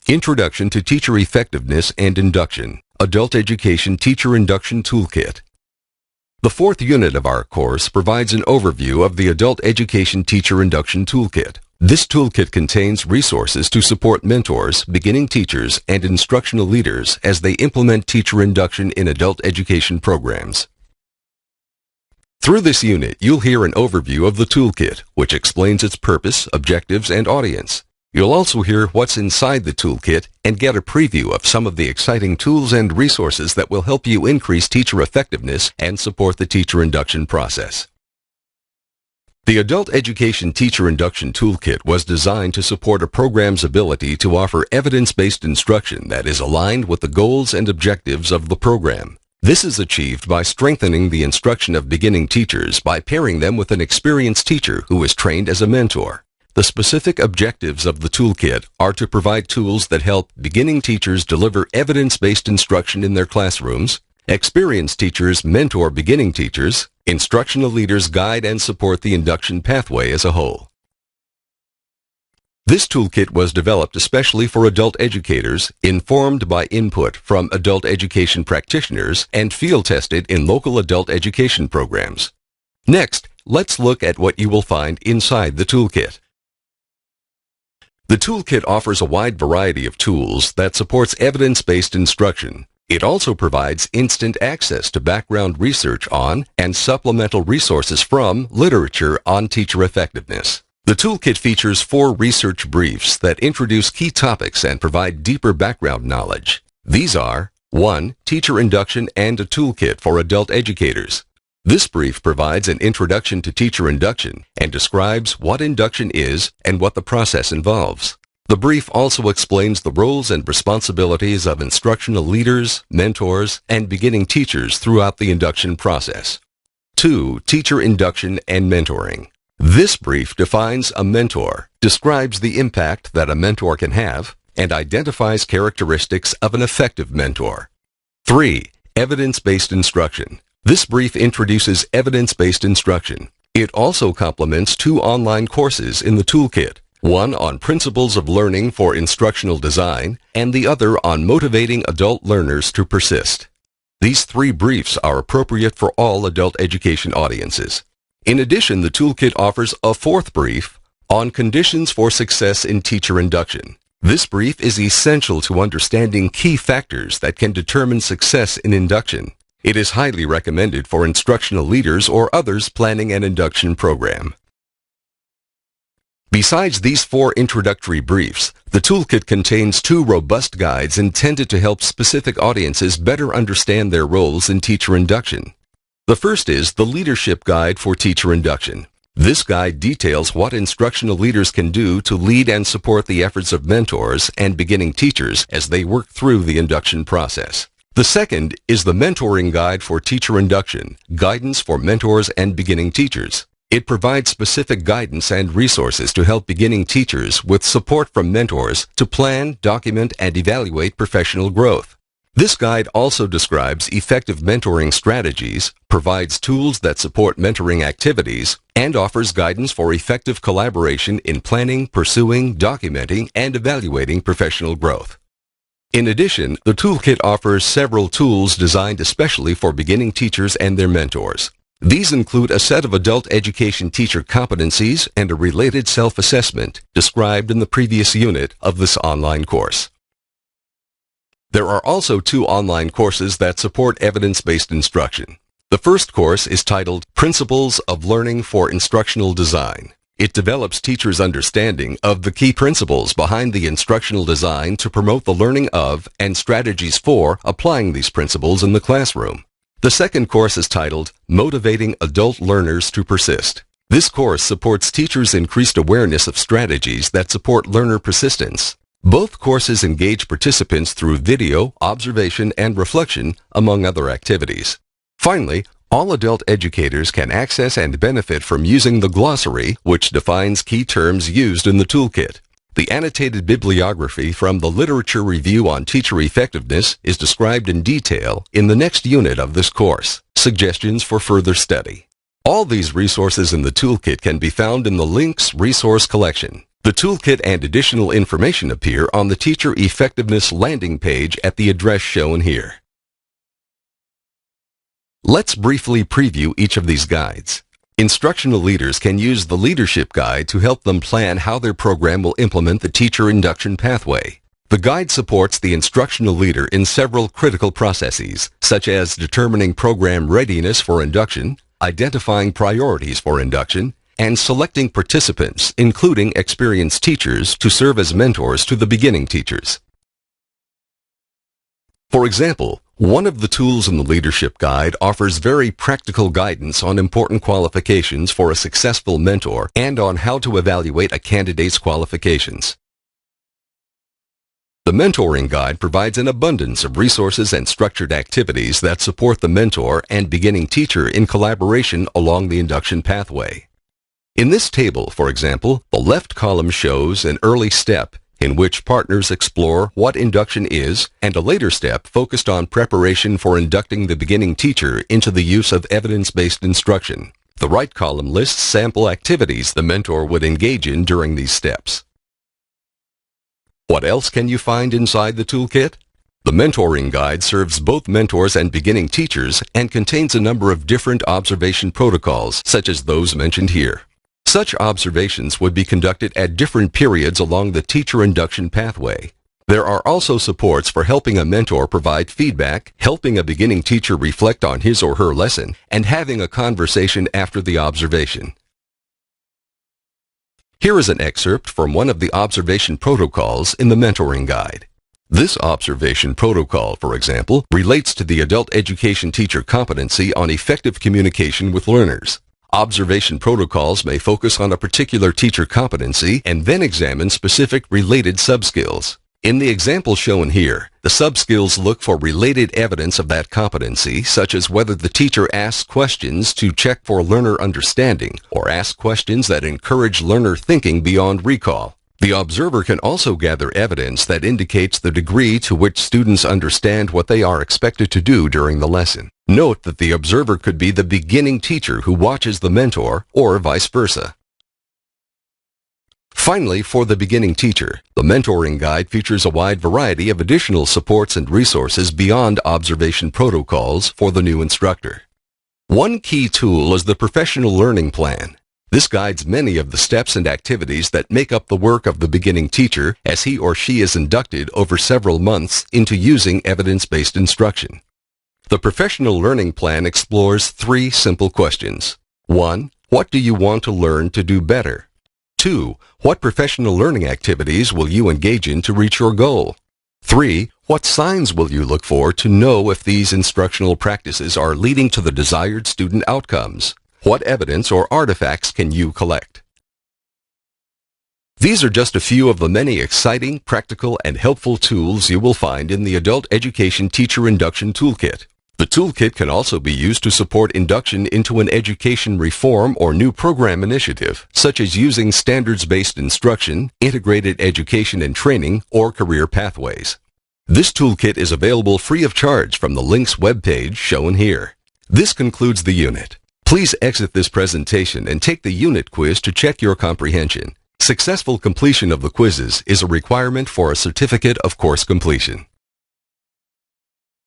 Introduction to Teacher Effectiveness and Induction, Adult Education Teacher Induction Toolkit. The fourth unit of our course provides an overview of the Adult Education Teacher Induction Toolkit. This toolkit contains resources to support mentors, beginning teachers, and instructional leaders as they implement teacher induction in adult education programs. Through this unit, you'll hear an overview of the toolkit, which explains its purpose, objectives, and audience. You'll also hear what's inside the toolkit and get a preview of some of the exciting tools and resources that will help you increase teacher effectiveness and support the teacher induction process. The Adult Education Teacher Induction Toolkit was designed to support a program's ability to offer evidence-based instruction that is aligned with the goals and objectives of the program. This is achieved by strengthening the instruction of beginning teachers by pairing them with an experienced teacher who is trained as a mentor. The specific objectives of the toolkit are to provide tools that help beginning teachers deliver evidence-based instruction in their classrooms, experienced teachers mentor beginning teachers, instructional leaders guide and support the induction pathway as a whole. This toolkit was developed especially for adult educators, informed by input from adult education practitioners, and field-tested in local adult education programs. Next, let's look at what you will find inside the toolkit. The toolkit offers a wide variety of tools that supports evidence-based instruction. It also provides instant access to background research on and supplemental resources from literature on teacher effectiveness. The toolkit features 4 research briefs that introduce key topics and provide deeper background knowledge. These are 1. Teacher Induction and a Toolkit for Adult Educators. This brief provides an introduction to teacher induction and describes what induction is and what the process involves. The brief also explains the roles and responsibilities of instructional leaders, mentors, and beginning teachers throughout the induction process. 2. Teacher Induction and Mentoring. This brief defines a mentor, describes the impact that a mentor can have, and identifies characteristics of an effective mentor. 3. Evidence-based instruction. This brief introduces evidence-based instruction. It also complements 2 online courses in the toolkit, one on principles of learning for instructional design and the other on motivating adult learners to persist. These 3 briefs are appropriate for all adult education audiences. In addition, the toolkit offers a 4th brief on conditions for success in teacher induction. This brief is essential to understanding key factors that can determine success in induction. It is highly recommended for instructional leaders or others planning an induction program. Besides these 4 introductory briefs, the toolkit contains 2 robust guides intended to help specific audiences better understand their roles in teacher induction. The first is the Leadership Guide for Teacher Induction. This guide details what instructional leaders can do to lead and support the efforts of mentors and beginning teachers as they work through the induction process. The second is the Mentoring Guide for Teacher Induction, Guidance for Mentors and Beginning Teachers. It provides specific guidance and resources to help beginning teachers with support from mentors to plan, document, and evaluate professional growth. This guide also describes effective mentoring strategies, provides tools that support mentoring activities, and offers guidance for effective collaboration in planning, pursuing, documenting, and evaluating professional growth. In addition, the toolkit offers several tools designed especially for beginning teachers and their mentors. These include a set of adult education teacher competencies and a related self-assessment described in the previous unit of this online course. There are also 2 online courses that support evidence-based instruction. The first course is titled Principles of Learning for Instructional Design. It develops teachers' understanding of the key principles behind the instructional design to promote the learning of and strategies for applying these principles in the classroom. The second course is titled Motivating Adult Learners to Persist. This course supports teachers' increased awareness of strategies that support learner persistence. Both courses engage participants through video, observation, and reflection, among other activities. Finally, all adult educators can access and benefit from using the glossary, which defines key terms used in the toolkit. The annotated bibliography from the Literature Review on Teacher Effectiveness is described in detail in the next unit of this course, Suggestions for Further Study. All these resources in the toolkit can be found in the Links Resource Collection. The toolkit and additional information appear on the Teacher Effectiveness landing page at the address shown here. Let's briefly preview each of these guides. Instructional leaders can use the Leadership Guide to help them plan how their program will implement the Teacher Induction Pathway. The guide supports the instructional leader in several critical processes, such as determining program readiness for induction, identifying priorities for induction, and selecting participants, including experienced teachers, to serve as mentors to the beginning teachers. For example, one of the tools in the Leadership Guide offers very practical guidance on important qualifications for a successful mentor and on how to evaluate a candidate's qualifications. The Mentoring Guide provides an abundance of resources and structured activities that support the mentor and beginning teacher in collaboration along the induction pathway. In this table, for example, the left column shows an early step in which partners explore what induction is, and a later step focused on preparation for inducting the beginning teacher into the use of evidence-based instruction. The right column lists sample activities the mentor would engage in during these steps. What else can you find inside the toolkit? The Mentoring Guide serves both mentors and beginning teachers and contains a number of different observation protocols, such as those mentioned here. Such observations would be conducted at different periods along the teacher induction pathway. There are also supports for helping a mentor provide feedback, helping a beginning teacher reflect on his or her lesson, and having a conversation after the observation. Here is an excerpt from one of the observation protocols in the Mentoring Guide. This observation protocol, for example, relates to the adult education teacher competency on effective communication with learners. Observation protocols may focus on a particular teacher competency and then examine specific related subskills. In the example shown here, the subskills look for related evidence of that competency, such as whether the teacher asks questions to check for learner understanding or asks questions that encourage learner thinking beyond recall. The observer can also gather evidence that indicates the degree to which students understand what they are expected to do during the lesson. Note that the observer could be the beginning teacher who watches the mentor, or vice versa. Finally, for the beginning teacher, the Mentoring Guide features a wide variety of additional supports and resources beyond observation protocols for the new instructor. One key tool is the Professional Learning Plan. This guides many of the steps and activities that make up the work of the beginning teacher as he or she is inducted over several months into using evidence-based instruction. The Professional Learning Plan explores 3 simple questions. 1. What do you want to learn to do better? 2. What professional learning activities will you engage in to reach your goal? 3. What signs will you look for to know if these instructional practices are leading to the desired student outcomes? What evidence or artifacts can you collect? These are just a few of the many exciting, practical, and helpful tools you will find in the Adult Education Teacher Induction Toolkit. The toolkit can also be used to support induction into an education reform or new program initiative, such as using standards-based instruction, integrated education and training, or career pathways. This toolkit is available free of charge from the links webpage shown here. This concludes the unit. Please exit this presentation and take the unit quiz to check your comprehension. Successful completion of the quizzes is a requirement for a certificate of course completion.